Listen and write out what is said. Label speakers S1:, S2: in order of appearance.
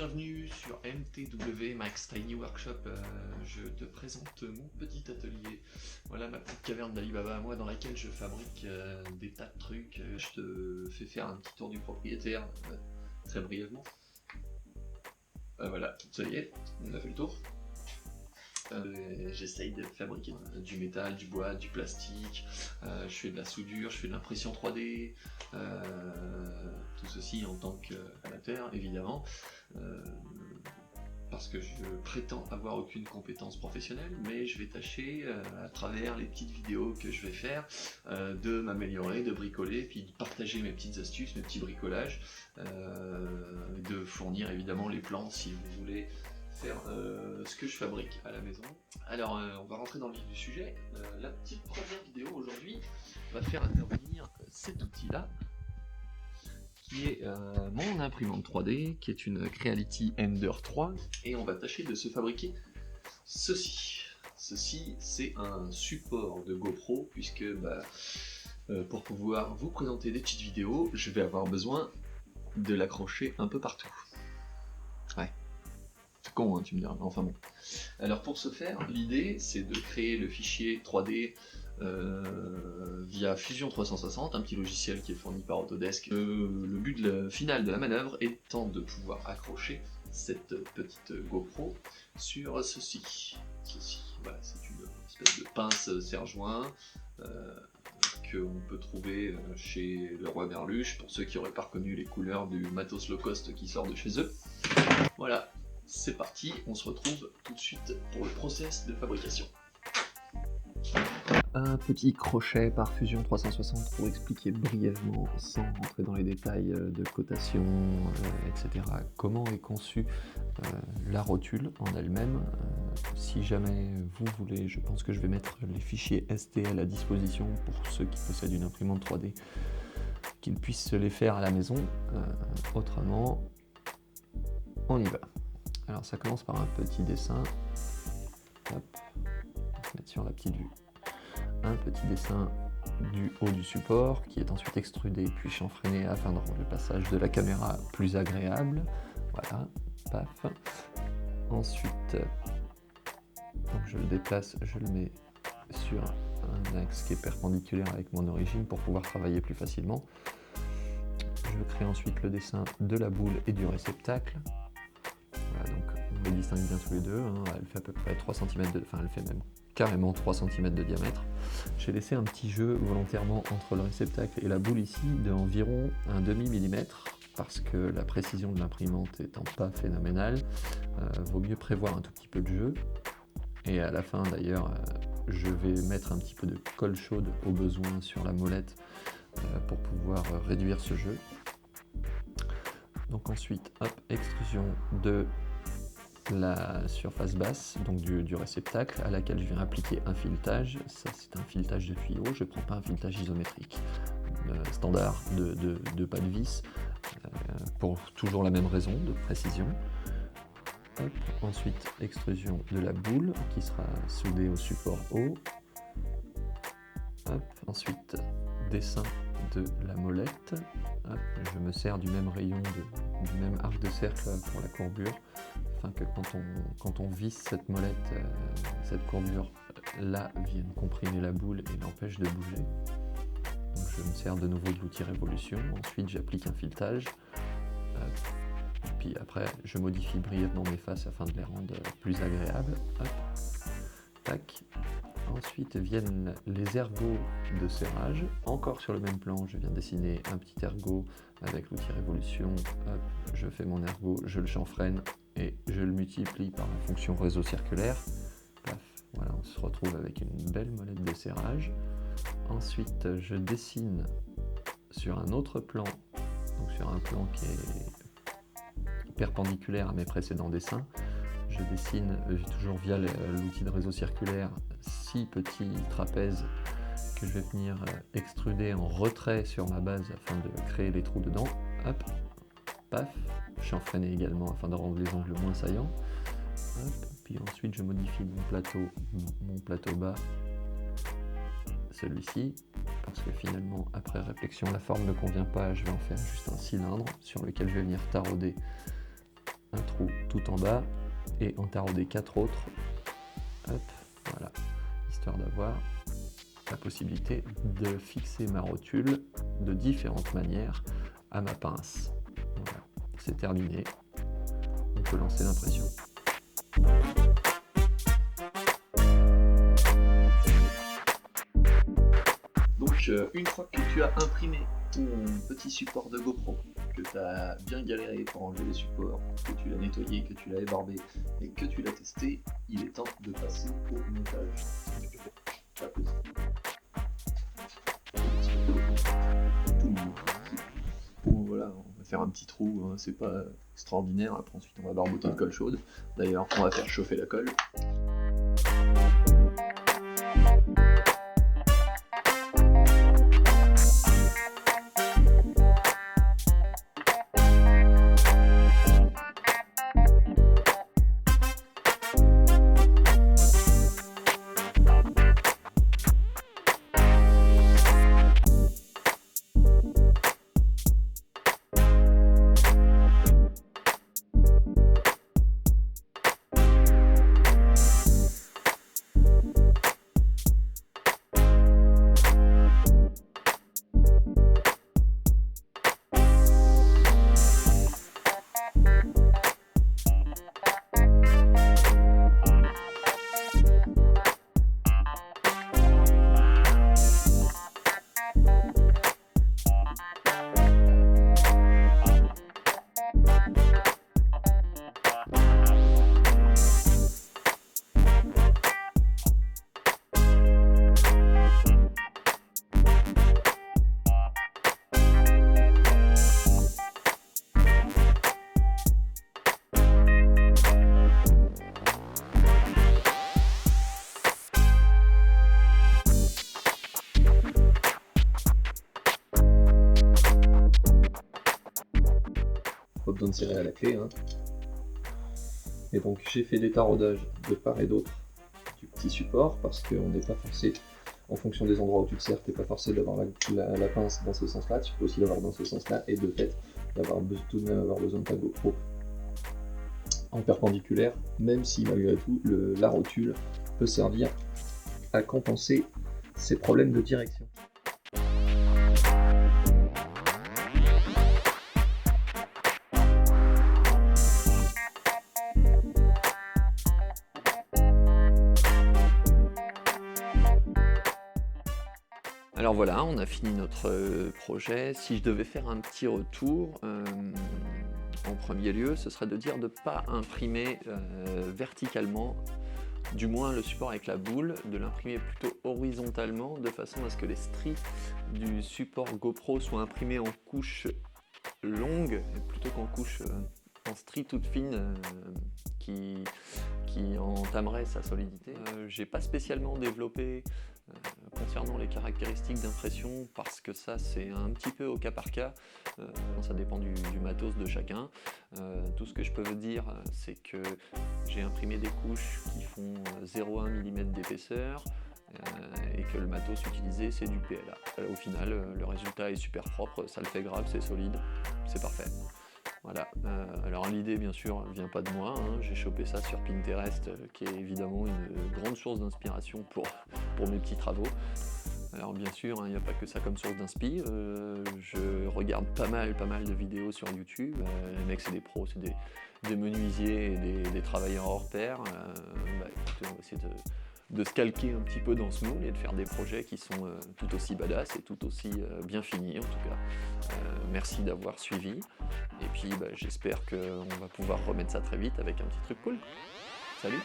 S1: bienvenue sur MTW Max Tiny Workshop. Je te présente mon petit atelier. Voilà ma petite caverne d'Alibaba à moi dans laquelle je fabrique des tas de trucs. Je te fais faire un petit tour du propriétaire très brièvement. Voilà, ça y est, on a fait le tour. J'essaye de fabriquer du métal, du bois, du plastique, je fais de la soudure, je fais de l'impression 3D, tout ceci en tant qu'amateur évidemment, parce que je prétends avoir aucune compétence professionnelle, mais je vais tâcher à travers les petites vidéos que je vais faire de m'améliorer, de bricoler, puis de partager mes petites astuces, mes petits bricolages, de fournir évidemment les plans si vous voulez faire ce que je fabrique à la maison. Alors on va rentrer dans le vif du sujet. La petite première vidéo aujourd'hui va faire intervenir cet outil là qui est mon imprimante 3D, qui est une Creality Ender 3, et on va tâcher de se fabriquer ceci. Ceci c'est un support de GoPro, puisque pour pouvoir vous présenter des petites vidéos, je vais avoir besoin de l'accrocher un peu partout. Ouais. C'est con, hein, tu me diras, enfin bon. Alors pour ce faire, l'idée c'est de créer le fichier 3D via Fusion 360, un petit logiciel qui est fourni par Autodesk. Le but final de la manœuvre étant de pouvoir accrocher cette petite GoPro sur ceci. Voilà, c'est une espèce de pince serre-joint qu'on peut trouver chez Leroy Merluche, pour ceux qui n'auraient pas reconnu les couleurs du matos low cost qui sort de chez eux. Voilà. C'est parti, on se retrouve tout de suite pour le process de fabrication. Un petit crochet par Fusion 360 pour expliquer brièvement, sans rentrer dans les détails de cotation, etc., comment est conçue la rotule en elle-même. Si jamais vous voulez, je pense que je vais mettre les fichiers STL à disposition pour ceux qui possèdent une imprimante 3D, qu'ils puissent se les faire à la maison. Autrement, on y va. Alors ça commence par un petit dessin, hop, on va se mettre sur la petite vue, un petit dessin du haut du support qui est ensuite extrudé puis chanfreiné afin de rendre le passage de la caméra plus agréable, voilà, paf. Ensuite, donc je le déplace, je le mets sur un axe qui est perpendiculaire avec mon origine pour pouvoir travailler plus facilement. Je crée ensuite le dessin de la boule et du réceptacle. Voilà, donc on les distingue bien tous les deux, hein. Elle fait à peu près 3 cm de... enfin elle fait même carrément 3 cm de diamètre. J'ai laissé un petit jeu volontairement entre le réceptacle et la boule ici d'environ un demi-millimètre, parce que la précision de l'imprimante étant pas phénoménale, vaut mieux prévoir un tout petit peu de jeu. Et à la fin d'ailleurs, je vais mettre un petit peu de colle chaude au besoin sur la molette pour pouvoir réduire ce jeu. Donc ensuite, hop, extrusion de la surface basse, donc du réceptacle, à laquelle je viens appliquer un filetage. Ça c'est un filetage de tuyau, je ne prends pas un filetage isométrique standard de pas de vis, pour toujours la même raison de précision. Hop. Ensuite, extrusion de la boule qui sera soudée au support haut. Hop. Ensuite, dessin de la molette. Hop. Je me sers du même rayon, du même arc de cercle pour la courbure, afin que quand on visse cette molette, cette courbure là vienne comprimer la boule et l'empêche de bouger. Donc je me sers de nouveau de l'outil Révolution. Ensuite j'applique un filetage. Puis après je modifie brièvement mes faces afin de les rendre plus agréables. Hop. Tac. Ensuite viennent les ergots de serrage. Encore sur le même plan, je viens dessiner un petit ergot avec l'outil Révolution. Hop, je fais mon ergot, je le chanfreine et je le multiplie par la fonction réseau circulaire. Paf, voilà, on se retrouve avec une belle molette de serrage. Ensuite, je dessine sur un autre plan, donc sur un plan qui est perpendiculaire à mes précédents dessins. Je dessine toujours via l'outil de réseau circulaire 6 petits trapèzes que je vais venir extruder en retrait sur ma base afin de créer les trous dedans. Hop, paf, chanfreiner également afin de rendre les angles moins saillants. Hop, puis ensuite je modifie mon plateau bas, celui-ci, parce que finalement après réflexion la forme ne convient pas, je vais en faire juste un cylindre sur lequel je vais venir tarauder un trou tout en bas et entarauder 4 autres. Hop, voilà, histoire d'avoir la possibilité de fixer ma rotule de différentes manières à ma pince. Voilà, c'est terminé. On peut lancer l'impression.
S2: Donc une fois que tu as imprimé ton petit support de GoPro, que tu as bien galéré pour enlever les supports, que tu l'as nettoyé, que tu l'as ébarbé et que tu l'as testé, il est temps de passer au montage. Pas possible. Bon, voilà, on va faire un petit trou, hein, c'est pas extraordinaire. Après, ensuite, on va barboter de colle chaude. D'ailleurs, on va faire chauffer la colle. Pas besoin de serrer à la clé, hein. Et donc j'ai fait des taraudages de part et d'autre du petit support parce qu'on n'est pas forcé, en fonction des endroits où tu te sers, t'es pas forcé d'avoir la pince dans ce sens-là, tu peux aussi l'avoir dans ce sens-là, et de fait d'avoir tout de même avoir besoin de ta GoPro en perpendiculaire, même si malgré tout la rotule peut servir à compenser ces problèmes de direction.
S1: Alors voilà, on a fini notre projet. Si je devais faire un petit retour, en premier lieu, ce serait de dire de ne pas imprimer verticalement, du moins le support avec la boule, de l'imprimer plutôt horizontalement, de façon à ce que les stries du support GoPro soient imprimées en couches longues, plutôt qu'en couches en stries toutes fines qui entamerait sa solidité. J'ai pas spécialement développé concernant les caractéristiques d'impression parce que ça c'est un petit peu au cas par cas, ça dépend du matos de chacun. Tout ce que je peux vous dire c'est que j'ai imprimé des couches qui font 0,1 mm d'épaisseur et que le matos utilisé c'est du PLA. Au final le résultat est super propre, ça le fait grave, c'est solide, c'est parfait. Voilà, alors l'idée bien sûr vient pas de moi, hein. J'ai chopé ça sur Pinterest qui est évidemment une grande source d'inspiration pour mes petits travaux. Alors bien sûr, il n'y a pas que ça comme source d'inspi, je regarde pas mal de vidéos sur YouTube, les mecs c'est des pros, c'est des menuisiers et des travailleurs hors pair. Écoutez, on va essayer de se calquer un petit peu dans ce moule et de faire des projets qui sont tout aussi badass et tout aussi bien finis en tout cas. Merci d'avoir suivi et puis j'espère qu'on va pouvoir remettre ça très vite avec un petit truc cool. Salut!